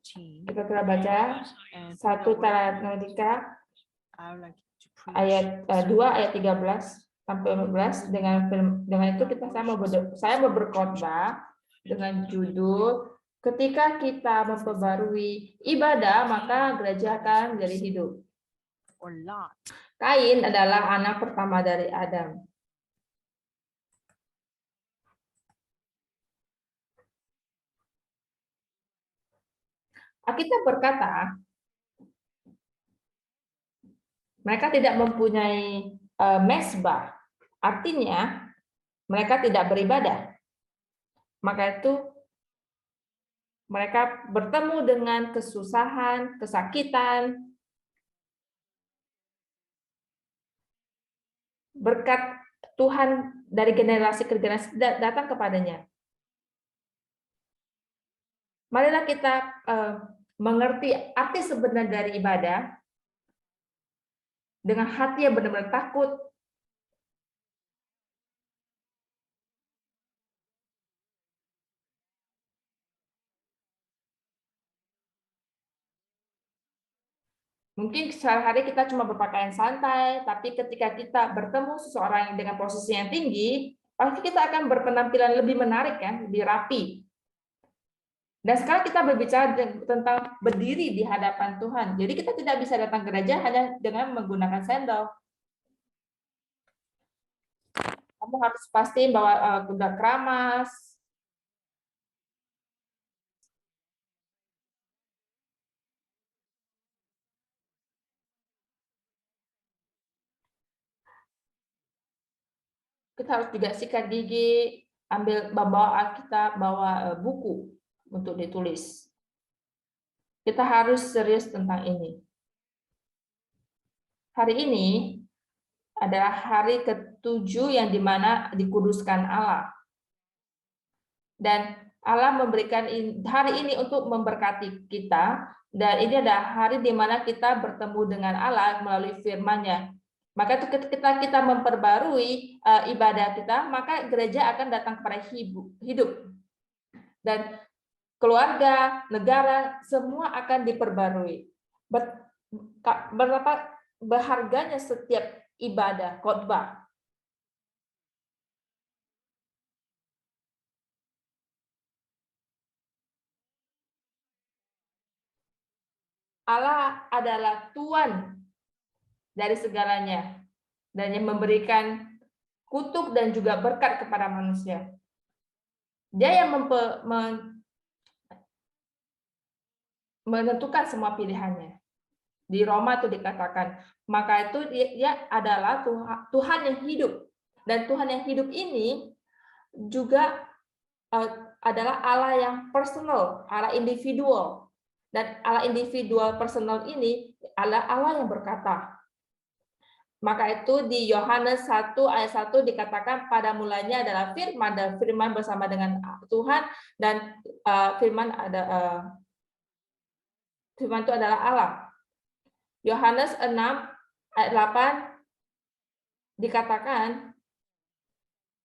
Kita telah baca 1 Tesalonika ayat 2 ayat 13 sampai 14. Dengan itu saya mau berkhotbah dengan judul ketika kita memperbarui ibadah maka gereja akan menjadi hidup. Kain adalah anak pertama dari Adam. Alkitab berkata, mereka tidak mempunyai mezbah, artinya mereka tidak beribadah. Maka itu mereka bertemu dengan kesusahan, kesakitan, berkat Tuhan dari generasi ke generasi datang kepadanya. Marilah kita mengerti arti sebenarnya dari ibadah dengan hati yang benar-benar takut. Mungkin sehari-hari kita cuma berpakaian santai, tapi ketika kita bertemu seseorang dengan posisi yang tinggi, pasti kita akan berpenampilan lebih menarik, kan, lebih rapi. Dan sekarang kita berbicara tentang berdiri di hadapan Tuhan. Jadi kita tidak bisa datang ke gereja hanya dengan menggunakan sendal. Kamu harus pastiin bahwa udah keramas. Kita harus juga sikat gigi, bawa Alkitab, bawa buku untuk ditulis. Kita harus serius tentang ini. Hari ini adalah hari ke-7 yang dimana dikuduskan Allah. Dan Allah memberikan hari ini untuk memberkati kita, dan ini adalah hari di mana kita bertemu dengan Allah melalui firman-Nya. Maka itu ketika kita memperbarui ibadah kita, maka gereja akan datang kepada hidup. Dan keluarga, negara, semua akan diperbarui. Berapa berharganya setiap ibadah, khotbah. Allah adalah Tuhan dari segalanya dan yang memberikan kutuk dan juga berkat kepada manusia. Dia yang menentukan semua pilihannya. Di Roma itu dikatakan, maka itu dia adalah Tuhan yang hidup. Dan Tuhan yang hidup ini juga adalah Allah yang personal, Allah individual. Dan Allah individual personal ini adalah Allah yang berkata. Maka itu di Yohanes 1 ayat 1 dikatakan pada mulanya adalah firman, dan firman bersama dengan Tuhan, dan firman itu adalah Allah. Yohanes 6 ayat 8 dikatakan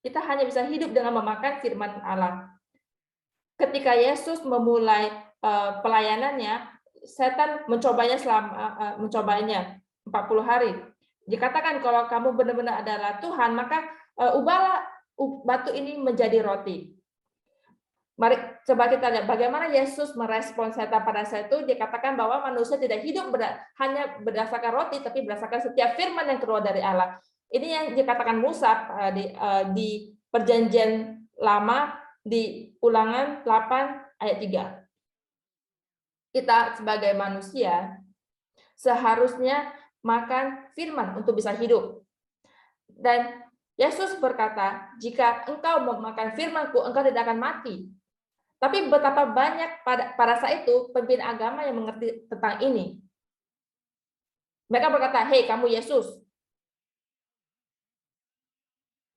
kita hanya bisa hidup dengan memakan firman Allah. Ketika Yesus memulai pelayanannya, setan mencobanya 40 hari. Dikatakan kalau kamu benar-benar adalah Tuhan, maka ubahlah batu ini menjadi roti. Mari coba kita lihat bagaimana Yesus merespons setan pada saat itu. Dikatakan bahwa manusia tidak hidup hanya berdasarkan roti, tapi berdasarkan setiap firman yang keluar dari Allah. Ini yang dikatakan Musa di Perjanjian Lama di Ulangan 8 ayat 3. Kita sebagai manusia seharusnya makan firman untuk bisa hidup. Dan Yesus berkata, jika engkau memakan firman-Ku, engkau tidak akan mati. Tapi betapa banyak pada saat itu pemimpin agama yang mengerti tentang ini. Mereka berkata, hei kamu Yesus,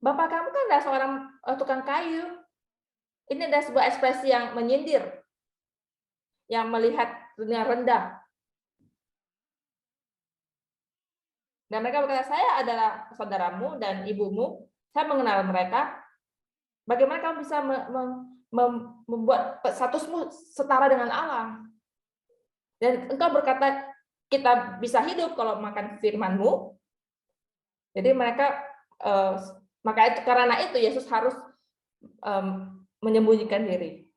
Bapak kamu kan adalah seorang tukang kayu. Ini adalah sebuah ekspresi yang menyindir, yang melihat dunia rendah. Dan mereka berkata, saya adalah saudaramu dan ibumu, saya mengenal mereka. Bagaimana kamu bisa membuat statusmu setara dengan Allah? Dan engkau berkata, kita bisa hidup kalau makan firman-Mu. Jadi mereka, maka itu karena itu Yesus harus menyembunyikan diri.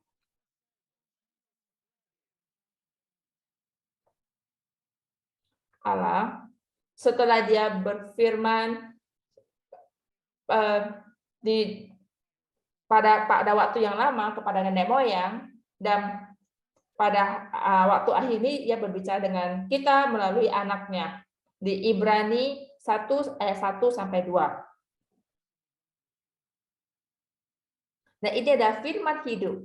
Allah setelah dia berfirman pada waktu yang lama kepada nenek moyang, dan pada waktu akhir ini ia berbicara dengan kita melalui anaknya di Ibrani 1 ayat 1 sampai 2. Nah, ini ada firman hidup.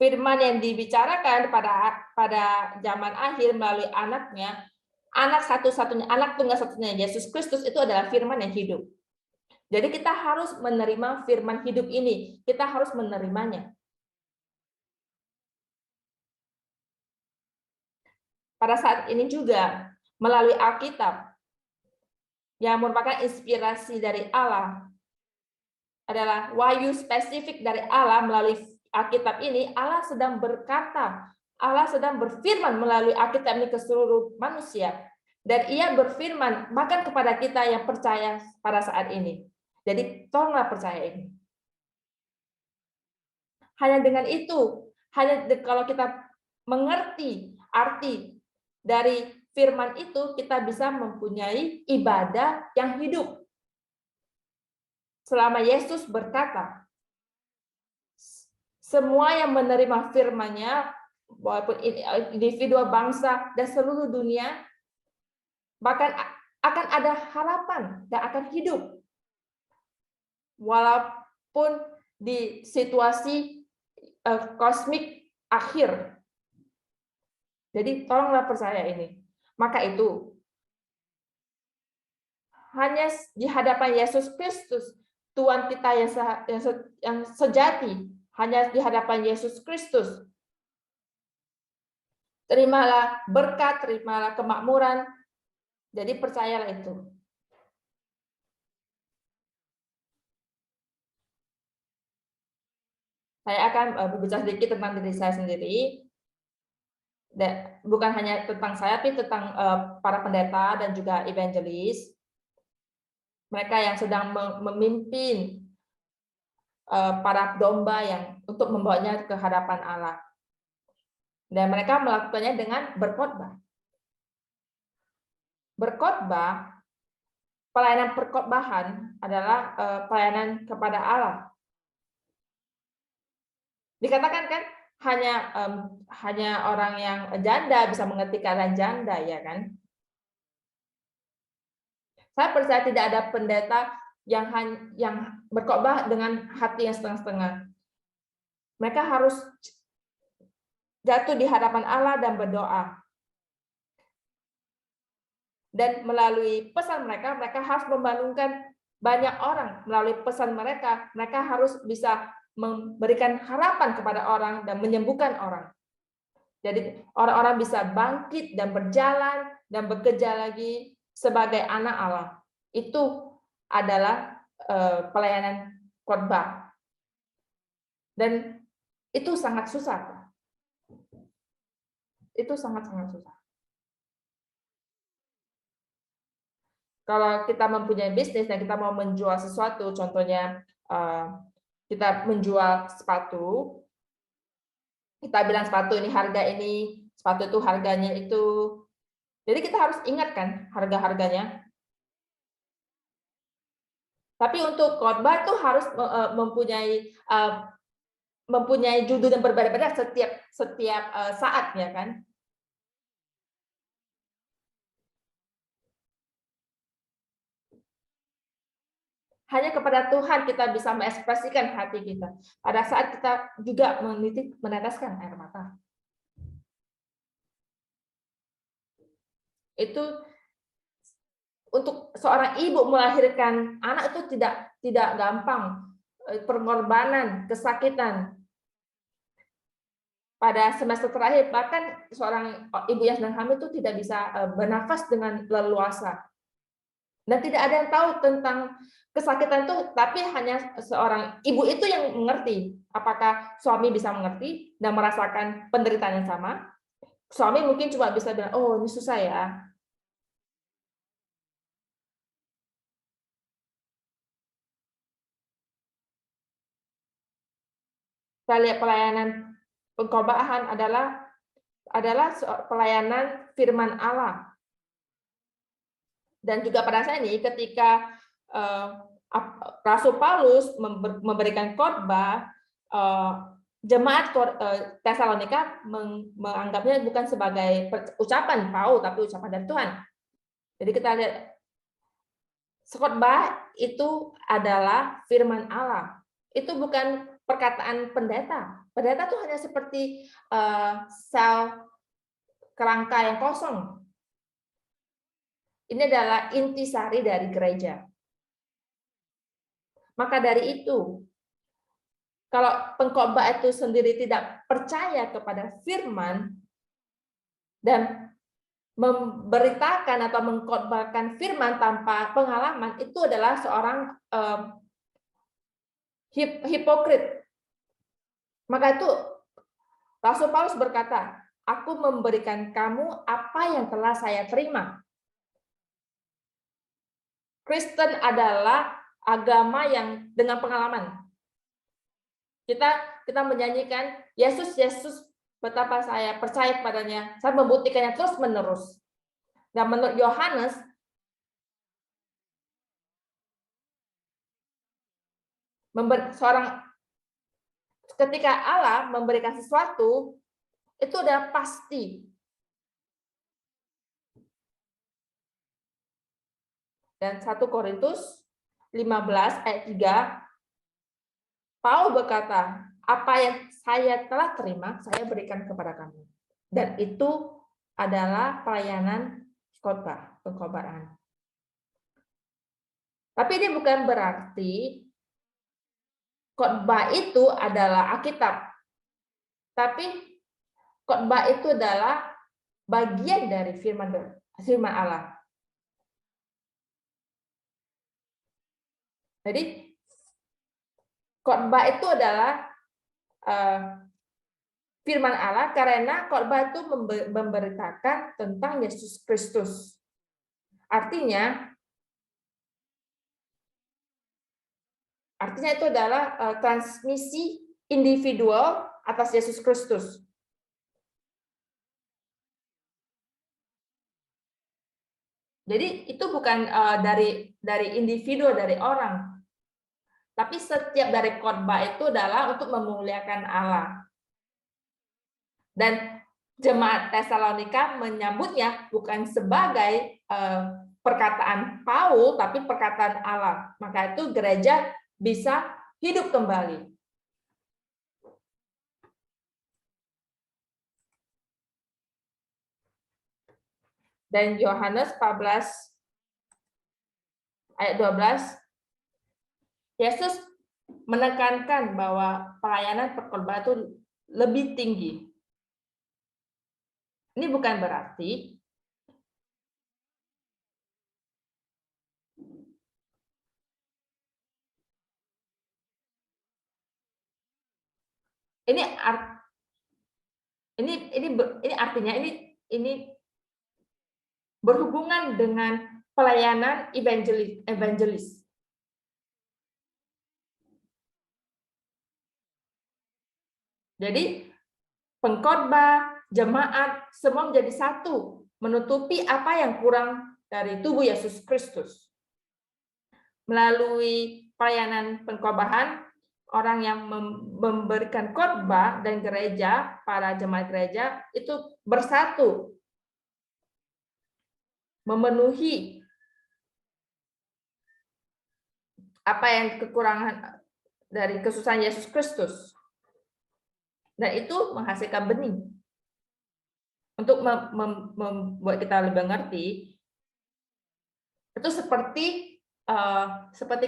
Firman yang dibicarakan pada zaman akhir melalui anaknya, anak satu-satunya, anak tunggal satunya Yesus Kristus itu adalah firman yang hidup. Jadi kita harus menerima firman hidup ini, kita harus menerimanya. Pada saat ini juga melalui Alkitab yang merupakan inspirasi dari Allah, adalah wahyu spesifik dari Allah melalui Alkitab ini. Allah sedang berkata, Allah sedang berfirman melalui Alkitab ini ke seluruh manusia, dan ia berfirman bahkan kepada kita yang percaya pada saat ini. Jadi tolonglah percaya ini. Hanya dengan itu, hanya kalau kita mengerti arti dari firman itu, kita bisa mempunyai ibadah yang hidup. Selama Yesus berkata, semua yang menerima firman-Nya, walaupun individu, bangsa, dan seluruh dunia, bahkan akan ada harapan dan akan hidup. Walaupun di situasi kosmik akhir. Jadi tolonglah percaya ini. Maka itu, hanya di hadapan Yesus Kristus, Tuhan kita yang sejati, hanya di hadapan Yesus Kristus, terimalah berkat, terimalah kemakmuran. Jadi percayalah itu. Saya akan berbicara sedikit tentang diri saya sendiri. Bukan hanya tentang saya, tapi tentang para pendeta dan juga evangelis. Mereka yang sedang memimpin para domba yang untuk membawanya ke hadapan Allah. Dan mereka melakukannya dengan berkhotbah. Berkhotbah, pelayanan perkhotbahan adalah pelayanan kepada Allah. Dikatakan kan hanya orang yang janda bisa mengerti keadaan janda, ya kan? Saya percaya tidak ada pendeta yang berkhotbah dengan hati yang setengah-setengah. Mereka harus jatuh di hadapan Allah dan berdoa. Dan melalui pesan mereka, mereka harus membangunkan banyak orang. Melalui pesan mereka, mereka harus bisa memberikan harapan kepada orang dan menyembuhkan orang. Jadi orang-orang bisa bangkit dan berjalan dan bekerja lagi sebagai anak Allah. Itu adalah pelayanan khotbah. Dan itu sangat susah. Itu sangat-sangat susah. Kalau kita mempunyai bisnis dan kita mau menjual sesuatu, contohnya kita menjual sepatu, kita bilang sepatu ini harga ini, sepatu itu harganya itu. Jadi kita harus ingat kan harga-harganya. Tapi untuk khotbah itu harus mempunyai judul yang berbeda-beda setiap saat, ya kan? Hanya kepada Tuhan kita bisa mengekspresikan hati kita. Pada saat kita juga meneteskan air mata. Itu untuk seorang ibu melahirkan anak itu tidak gampang. Pengorbanan, kesakitan. Pada semester terakhir, bahkan seorang ibu yang sedang hamil itu tidak bisa bernafas dengan leluasa. Dan tidak ada yang tahu tentang kesakitan itu, tapi hanya seorang ibu itu yang mengerti. Apakah suami bisa mengerti dan merasakan penderitaan yang sama? Suami mungkin cuma bisa bilang, oh ini susah ya. Kita lihat pelayanan pengkhotbahan adalah pelayanan firman Allah. Dan juga pada saat ini ketika Rasul Paulus memberikan khotbah, jemaat Tesalonika menganggapnya bukan sebagai ucapan Paulus, tapi ucapan dari Tuhan. Jadi kita lihat, khotbah itu adalah firman Allah. Itu bukan perkataan pendeta. Pendeta itu hanya seperti sel kerangka yang kosong. Ini adalah intisari dari gereja. Maka dari itu, kalau pengkhotbah itu sendiri tidak percaya kepada firman dan memberitakan atau mengkhotbahkan firman tanpa pengalaman, itu adalah seorang hipokrit. Maka itu Rasul Paulus berkata, aku memberikan kamu apa yang telah saya terima. Kristen adalah agama yang dengan pengalaman. Kita menyanyikan Yesus, Yesus, betapa saya percaya kepadanya, saya membuktikannya terus menerus. Dan menurut Yohanes, ketika Allah memberikan sesuatu, itu udah pasti. Dan 1 Korintus 15 ayat 3, Paulus berkata, apa yang saya telah terima, saya berikan kepada kamu. Dan itu adalah pelayanan khotbah, pengkhotbahan. Tapi ini bukan berarti khotbah itu adalah Alkitab. Tapi khotbah itu adalah bagian dari firman Allah. Jadi khotbah itu adalah firman Allah karena khotbah itu memberitakan tentang Yesus Kristus. Artinya itu adalah transmisi individual atas Yesus Kristus. Jadi itu bukan dari individu, dari orang. Tapi setiap dari khotbah itu adalah untuk memuliakan Allah. Dan jemaat Tesalonika menyambutnya bukan sebagai perkataan Paulus, tapi perkataan Allah. Maka itu gereja bisa hidup kembali. Dan Yohanes 14 ayat 12, Yesus menekankan bahwa pelayanan perkhotbahan itu lebih tinggi. Ini bukan berarti ini artinya ini berhubungan dengan pelayanan evangelis. Jadi pengkhotbah, jemaat, semua menjadi satu, menutupi apa yang kurang dari tubuh Yesus Kristus. Melalui pelayanan pengkhotbahan, orang yang memberikan khotbah dan gereja, para jemaat gereja, itu bersatu, memenuhi apa yang kekurangan dari kesusahan Yesus Kristus. Dan itu menghasilkan benih. Untuk membuat kita lebih mengerti, itu seperti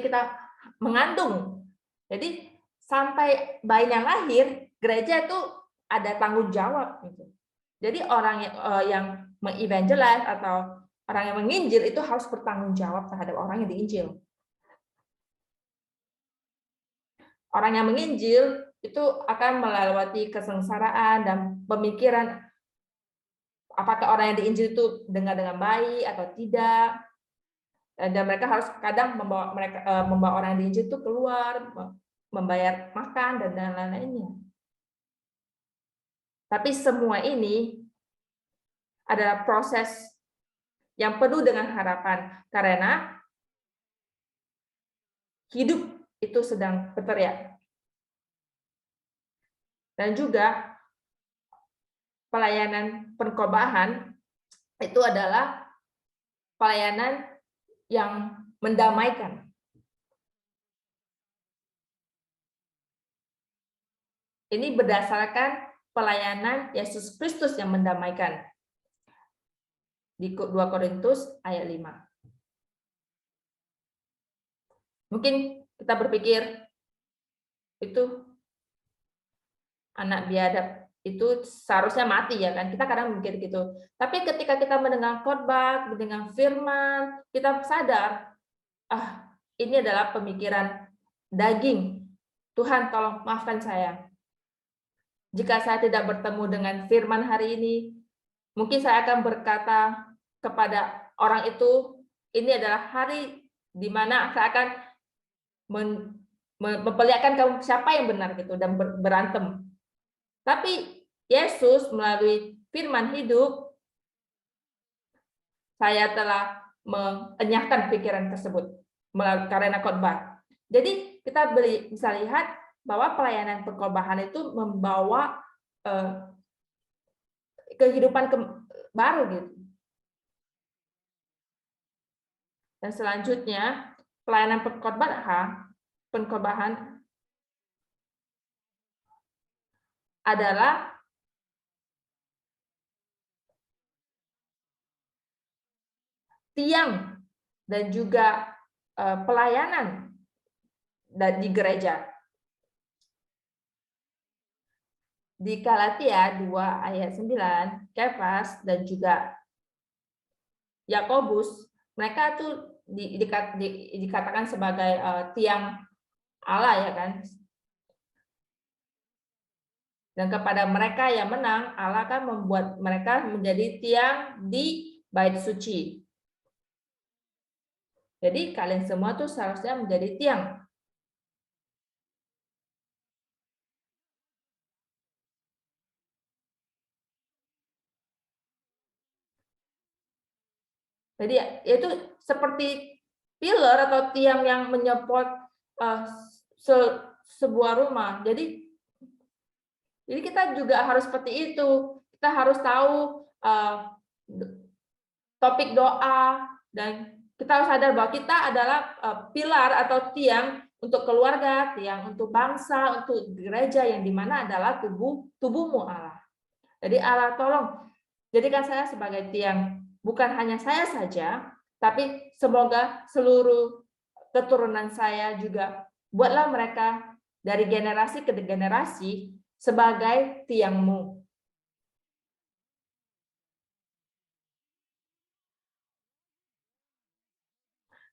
kita mengandung. Jadi sampai bayinya lahir, gereja itu ada tanggung jawab. Jadi orang yang mengevangelize atau Orang yang menginjil itu harus bertanggung jawab terhadap orang yang diinjil. Orang yang menginjil itu akan melewati kesengsaraan dan pemikiran apakah orang yang diinjil itu dengar dengan baik atau tidak. Dan mereka harus kadang membawa orang yang diinjil itu keluar, membayar makan dan lain-lainnya. Tapi semua ini adalah proses yang penuh dengan harapan karena hidup itu sedang berteriak. Dan juga pelayanan pengkhobahan itu adalah pelayanan yang mendamaikan. Ini berdasarkan pelayanan Yesus Kristus yang mendamaikan. Di 2 Korintus ayat 5. Mungkin kita berpikir itu anak biadab itu seharusnya mati ya kan, kita kadang mikir gitu. Tapi ketika kita mendengar khotbah, mendengar firman, kita sadar, ini adalah pemikiran daging. Tuhan tolong maafkan saya. Jika saya tidak bertemu dengan firman hari ini, mungkin saya akan berkata kepada orang itu, ini adalah hari di mana saya akan memperlihatkan kamu siapa yang benar gitu dan berantem. Tapi Yesus melalui firman hidup, saya telah mengenyahkan pikiran tersebut karena khotbah. Jadi kita bisa lihat bahwa pelayanan pengkhobahan itu membawa kehidupan baru gitu. Dan selanjutnya pelayanan pengkhobahan adalah tiang dan juga pelayanan di gereja. Di Galatia 2 ayat 9, Kefas dan juga Yakobus, mereka tuh dikatakan sebagai tiang Allah ya kan. Dan kepada mereka yang menang, Allah akan membuat mereka menjadi tiang di bait suci. Jadi kalian semua tuh seharusnya menjadi tiang. Jadi itu seperti pilar atau tiang yang menyupport sebuah rumah. Jadi kita juga harus seperti itu. Kita harus tahu topik doa dan kita harus sadar bahwa kita adalah pilar atau tiang untuk keluarga, tiang untuk bangsa, untuk gereja yang dimana adalah tubuhmu Allah. Jadi Allah tolong jadikan saya sebagai tiang, bukan hanya saya saja, tapi semoga seluruh keturunan saya juga buatlah mereka dari generasi ke generasi sebagai tiangmu.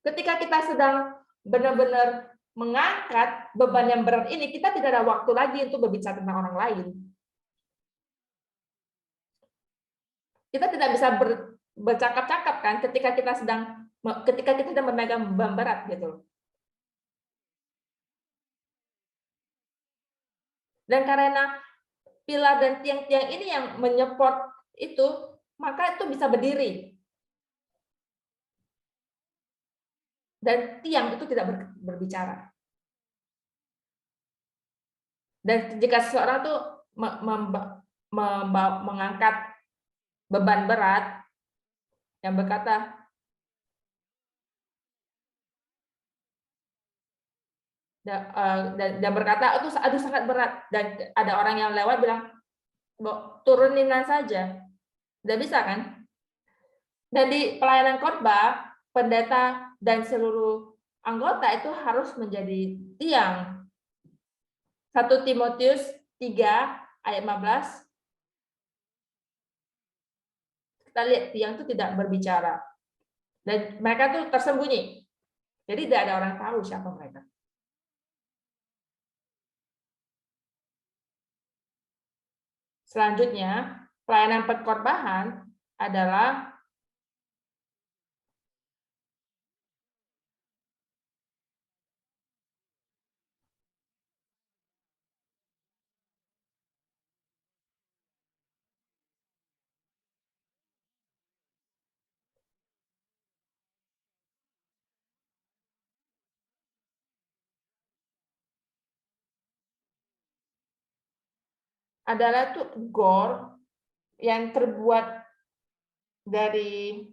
Ketika kita sedang benar-benar mengangkat beban yang berat ini, kita tidak ada waktu lagi untuk berbicara tentang orang lain. Kita tidak bisa bercakap-cakap kan ketika kita sedang memegang beban berat gitu. Dan karena pilar dan tiang-tiang ini yang menyupport itu, maka itu bisa berdiri. Dan tiang itu tidak berbicara. Dan jika seseorang tuh mengangkat beban berat yang berkata, dan berkata, aduh sangat berat, dan ada orang yang lewat bilang, turunin saja, tidak bisa kan? Dan di pelayanan khotbah, pendeta dan seluruh anggota itu harus menjadi tiang. 1 Timotius 3 ayat 15. Kita lihat tiang itu tidak berbicara. Dan mereka tuh tersembunyi. Jadi tidak ada orang tahu siapa mereka. Selanjutnya, pelayanan pengkhotbahan adalah tuh gor yang terbuat dari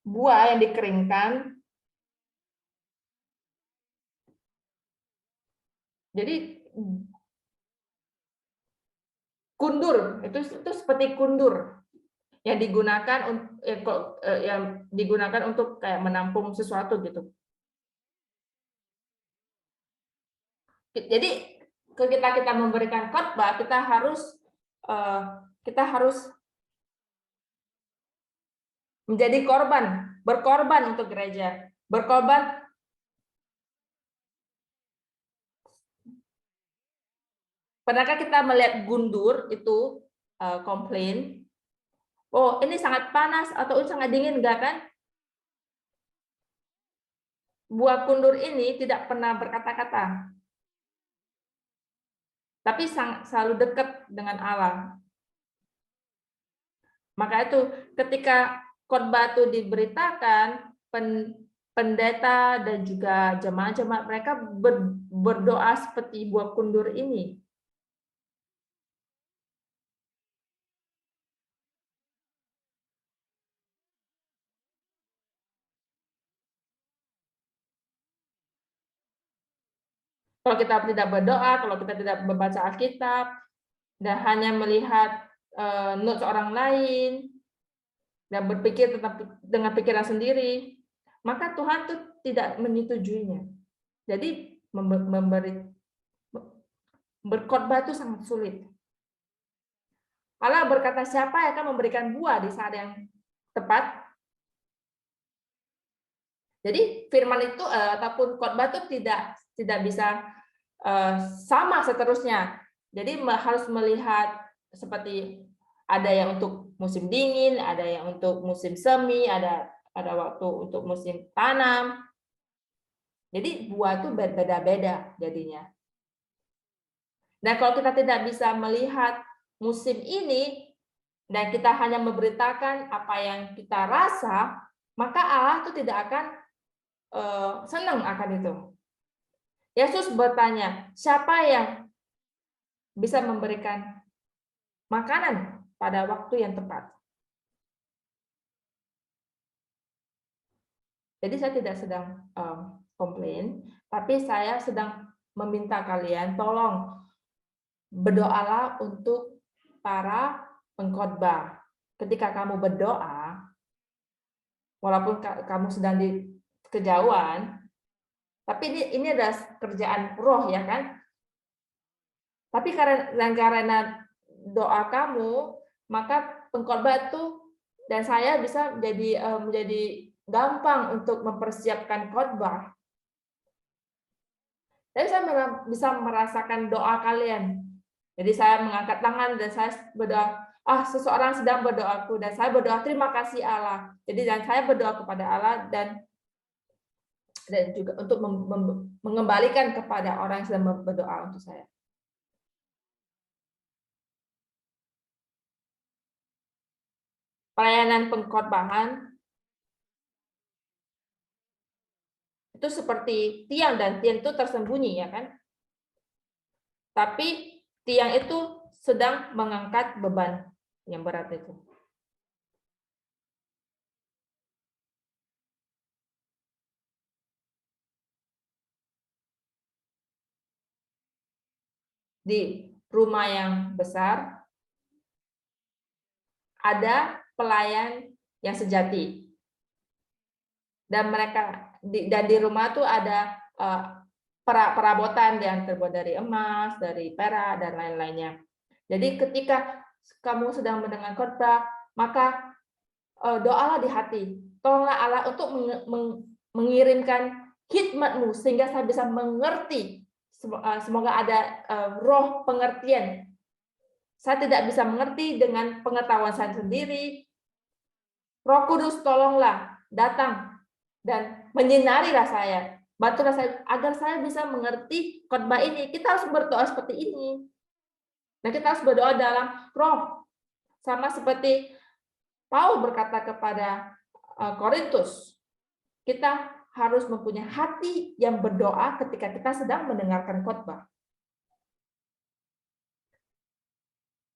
buah yang dikeringkan. Jadi kundur itu seperti kundur yang digunakan untuk kayak menampung sesuatu gitu. Jadi ketika kita memberikan khotbah, kita harus menjadi berkorban untuk gereja, berkorban. Pernahkah kita melihat gundur itu komplain, oh ini sangat panas atau ini sangat dingin, enggak kan? Buah kundur ini tidak pernah berkata-kata, tapi selalu dekat dengan Allah. Maka itu ketika khotbah itu diberitakan, pendeta dan juga jemaat-jemaat mereka berdoa seperti buah kundur ini. Kalau kita tidak berdoa, kalau kita tidak membaca Alkitab, dan hanya melihat notes orang lain, dan berpikir dengan pikiran sendiri, maka Tuhan tuh tidak menyetujuinya. Jadi berkhotbah itu sangat sulit. Allah berkata, siapa yang akan memberikan buah di saat yang tepat? Jadi firman itu ataupun khotbah itu tidak bisa sama seterusnya. Jadi harus melihat seperti ada yang untuk musim dingin, ada yang untuk musim semi, ada waktu untuk musim tanam. Jadi buah itu beda-beda jadinya. Dan kalau kita tidak bisa melihat musim ini dan kita hanya memberitakan apa yang kita rasa, maka Allah itu tidak akan senang akan itu. Yesus bertanya, siapa yang bisa memberikan makanan pada waktu yang tepat? Jadi saya tidak sedang komplain, tapi saya sedang meminta kalian tolong berdoalah untuk para pengkhotbah. Ketika kamu berdoa, walaupun kamu sedang di kejauhan, tapi ini adalah kerjaan roh, ya kan? Tapi karena doa kamu, maka pengkhotbah itu dan saya bisa menjadi gampang untuk mempersiapkan khotbah. Jadi saya bisa merasakan doa kalian. Jadi saya mengangkat tangan dan saya berdoa, seseorang sedang berdoaku, dan saya berdoa terima kasih Allah. Jadi dan saya berdoa kepada Allah dan juga untuk mengembalikan kepada orang yang sedang berdoa untuk saya. Pelayanan pengkhotbahan itu seperti tiang, dan tiang itu tersembunyi, ya kan? Tapi tiang itu sedang mengangkat beban yang berat itu. Di rumah yang besar ada pelayan yang sejati, dan di rumah tuh ada perabotan yang terbuat dari emas, dari perak, dan lain-lainnya. Jadi ketika kamu sedang mendengar khotbah, maka doalah di hati, tolonglah Allah untuk mengirimkan hikmat-Mu sehingga saya bisa mengerti. Semoga ada roh pengertian. Saya tidak bisa mengerti dengan pengetahuan saya sendiri. Roh Kudus tolonglah datang dan menyinarilah saya. Bantulah saya agar saya bisa mengerti khotbah ini. Kita harus berdoa seperti ini. Dan kita harus berdoa dalam roh. Sama seperti Paulus berkata kepada Korintus, kita harus mempunyai hati yang berdoa ketika kita sedang mendengarkan khotbah.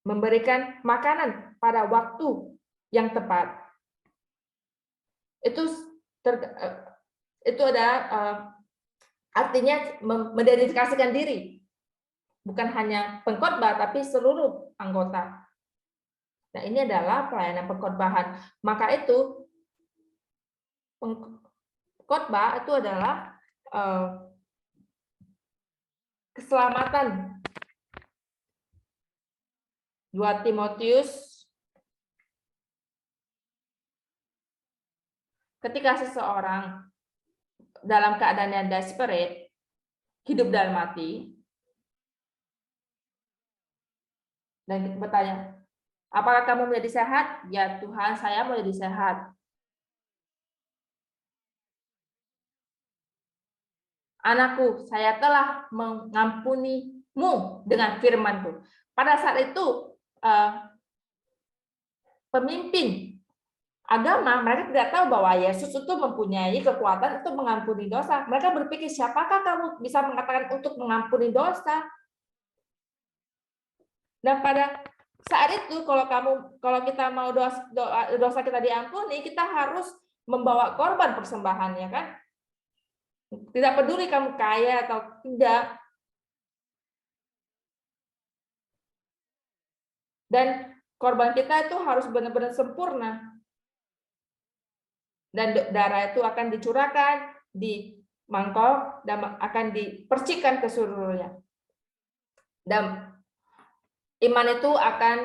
Memberikan makanan pada waktu yang tepat. Itu ada artinya mendedikasikan diri. Bukan hanya pengkhotbah, tapi seluruh anggota. Nah, ini adalah pelayanan pengkhotbahan. Maka itu, khotbah itu adalah keselamatan. 2 Timotius, ketika seseorang dalam keadaan yang desperate, hidup dan mati, dan bertanya, apakah kamu menjadi sehat? Ya Tuhan, saya mau jadi sehat. Anakku, saya telah mengampunimu dengan firman-Ku. Pada saat itu, pemimpin agama, mereka tidak tahu bahwa Yesus itu mempunyai kekuatan untuk mengampuni dosa. Mereka berpikir, siapakah kamu bisa mengatakan untuk mengampuni dosa? Dan pada saat itu, kalau kita mau dosa kita diampuni, kita harus membawa korban persembahan, ya kan? Tidak peduli kamu kaya atau tidak. Dan korban kita itu harus benar-benar sempurna. Dan darah itu akan dicurahkan di mangkok dan akan dipercikan ke seluruhnya. Dan iman itu akan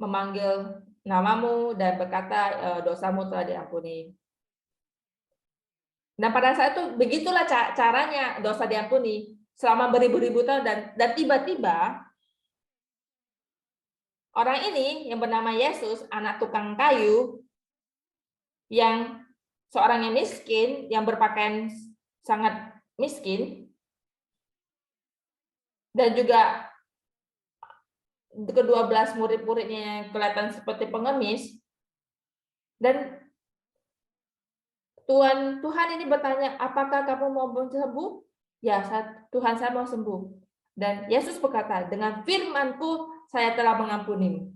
memanggil namamu dan berkata dosamu telah diampuni. Nah, pada saat itu begitulah caranya dosa diampuni selama beribu-ribu tahun, dan tiba-tiba orang ini yang bernama Yesus, anak tukang kayu, yang seorang yang miskin, yang berpakaian sangat miskin, dan juga ke-12 murid-muridnya yang kelihatan seperti pengemis, dan Tuhan ini bertanya, apakah kamu mau sembuh? Ya, Tuhan, saya mau sembuh. Dan Yesus berkata, dengan firman-Ku saya telah mengampunimu.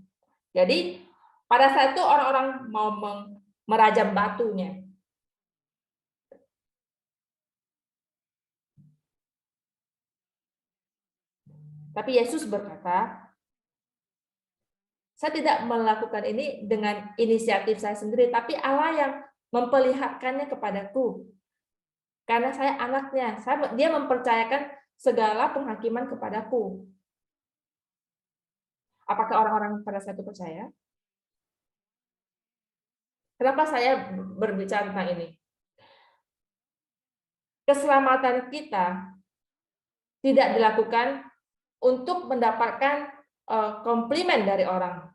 Jadi pada saat itu orang-orang mau merajam batunya. Tapi Yesus berkata, saya tidak melakukan ini dengan inisiatif saya sendiri, tapi Allah yang memperlihatkannya kepadaku. Karena saya anaknya, dia mempercayakan segala penghakiman kepadaku. Apakah orang-orang pada saat itu percaya? Kenapa saya berbicara tentang ini? Keselamatan kita tidak dilakukan untuk mendapatkan komplimen dari orang.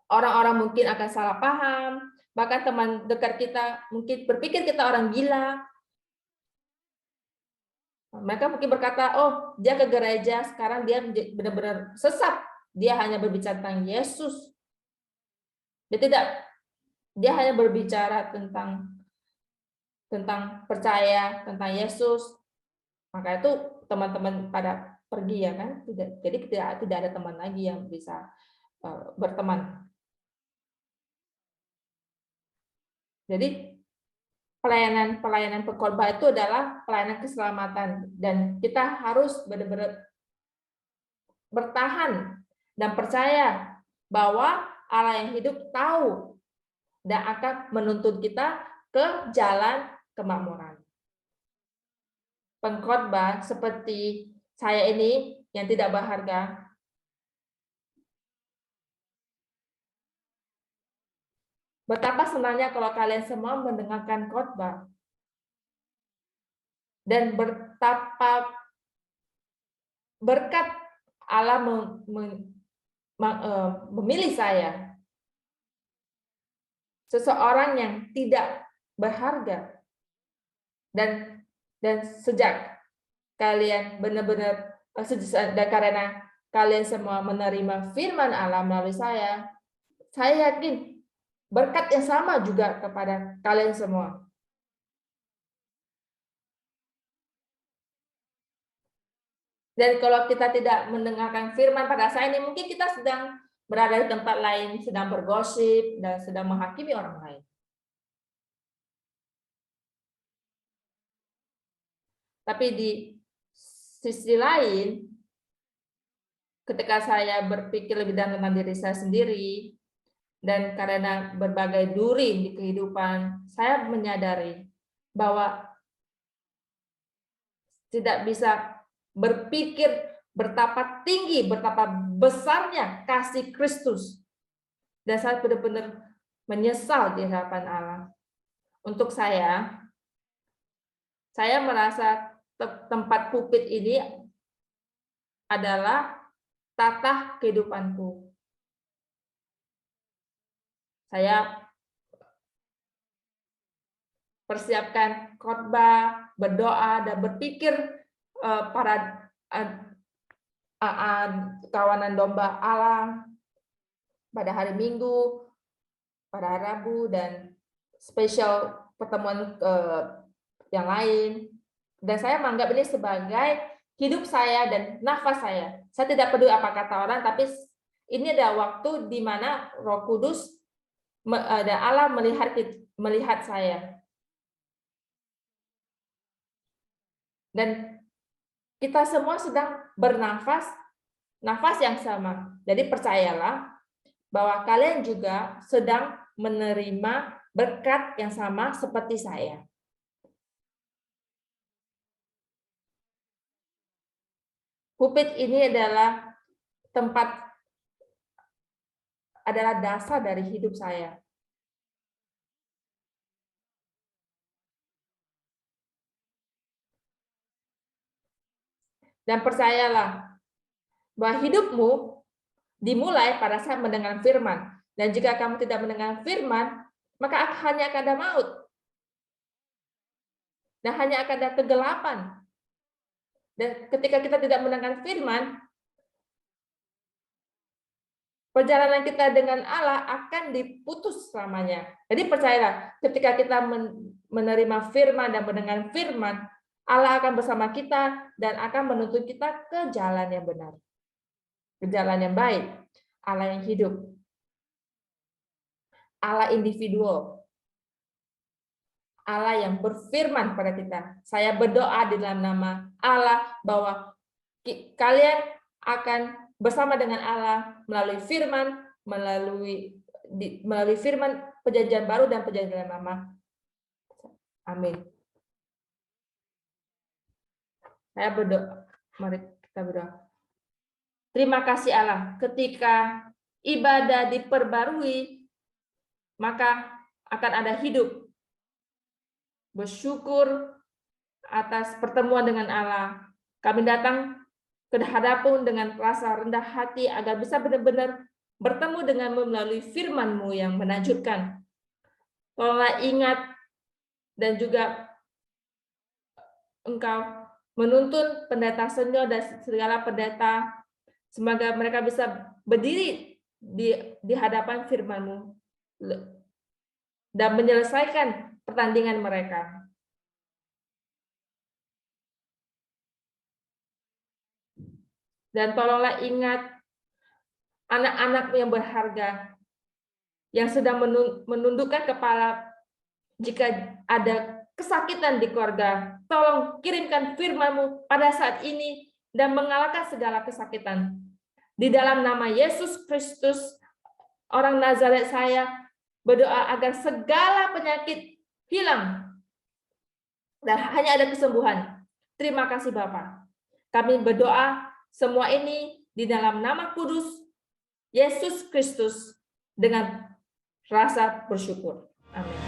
Orang-orang mungkin akan salah paham, bahkan teman dekat kita mungkin berpikir kita orang gila. Mereka mungkin berkata, oh dia ke gereja, sekarang dia benar-benar sesat. Dia hanya berbicara tentang Yesus. Dia hanya berbicara tentang percaya, tentang Yesus. Maka itu teman-teman pada pergi, ya kan? Jadi tidak ada teman lagi yang bisa berteman. Jadi pelayanan pengkhotbah itu adalah pelayanan keselamatan, dan kita harus benar-benar bertahan dan percaya bahwa Allah yang hidup tahu dan akan menuntun kita ke jalan kemakmuran. Pengkhotbah seperti saya ini yang tidak berharga, Betapa senangnya kalau kalian semua mendengarkan khotbah. Dan betapa berkat Allah memilih saya, seseorang yang tidak berharga, dan sejak kalian benar-benar dan karena kalian semua menerima firman Allah melalui saya yakin berkat yang sama juga kepada kalian semua. Dan kalau kita tidak mendengarkan firman pada saat ini, mungkin kita sedang berada di tempat lain, sedang bergosip, dan sedang menghakimi orang lain. Tapi di sisi lain, ketika saya berpikir lebih dalam tentang diri saya sendiri, dan karena berbagai duri di kehidupan, saya menyadari bahwa tidak bisa berpikir betapa tinggi, betapa besarnya kasih Kristus. Dan saya benar-benar menyesal di hadapan Allah. Untuk saya merasa tempat pulpit ini adalah tata kehidupanku. Saya persiapkan khotbah, berdoa, dan berpikir para kawanan domba Allah pada hari Minggu, pada hari Rabu, dan spesial pertemuan yang lain. Dan saya menganggap ini sebagai hidup saya dan nafas saya. Saya tidak peduli apa kata orang, tapi ini adalah waktu di mana Roh Kudus dan Allah melihat saya. Dan kita semua sedang bernafas, nafas yang sama. Jadi percayalah bahwa kalian juga sedang menerima berkat yang sama seperti saya. Pulpit ini adalah dasar dari hidup saya. Dan percayalah bahwa hidupmu dimulai pada saat mendengar firman. Dan jika kamu tidak mendengar firman, maka hanya akan ada maut. Dan hanya akan ada kegelapan. Dan ketika kita tidak mendengar firman, perjalanan kita dengan Allah akan diputus selamanya. Jadi percayalah, ketika kita menerima firman dan mendengar firman, Allah akan bersama kita dan akan menuntun kita ke jalan yang benar. Ke jalan yang baik. Allah yang hidup. Allah individual. Allah yang berfirman pada kita. Saya berdoa di dalam nama Allah bahwa kalian akan bersama dengan Allah melalui firman, melalui firman perjanjian baru dan perjanjian lama. Amin. Saya berdoa. Mari kita berdoa. Terima kasih Allah. Ketika ibadah diperbarui, maka akan ada hidup. Bersyukur atas pertemuan dengan Allah. Kami datang ke hadapan dengan rasa rendah hati agar bisa benar-benar bertemu denganmu melalui firman-Mu yang menakjubkan. Tolonglah ingat dan juga Engkau menuntun pendeta senior dan segala pendeta, semoga mereka bisa berdiri di hadapan firman-Mu dan menyelesaikan pertandingan mereka. Dan tolonglah ingat anak-anak yang berharga yang sedang menundukkan kepala jika ada kesakitan di keluarga. Tolong kirimkan firman-Mu pada saat ini dan mengalahkan segala kesakitan. Di dalam nama Yesus Kristus, orang Nazaret, saya berdoa agar segala penyakit hilang dan hanya ada kesembuhan. Terima kasih Bapa. Kami berdoa semua ini di dalam nama kudus Yesus Kristus dengan rasa bersyukur. Amin.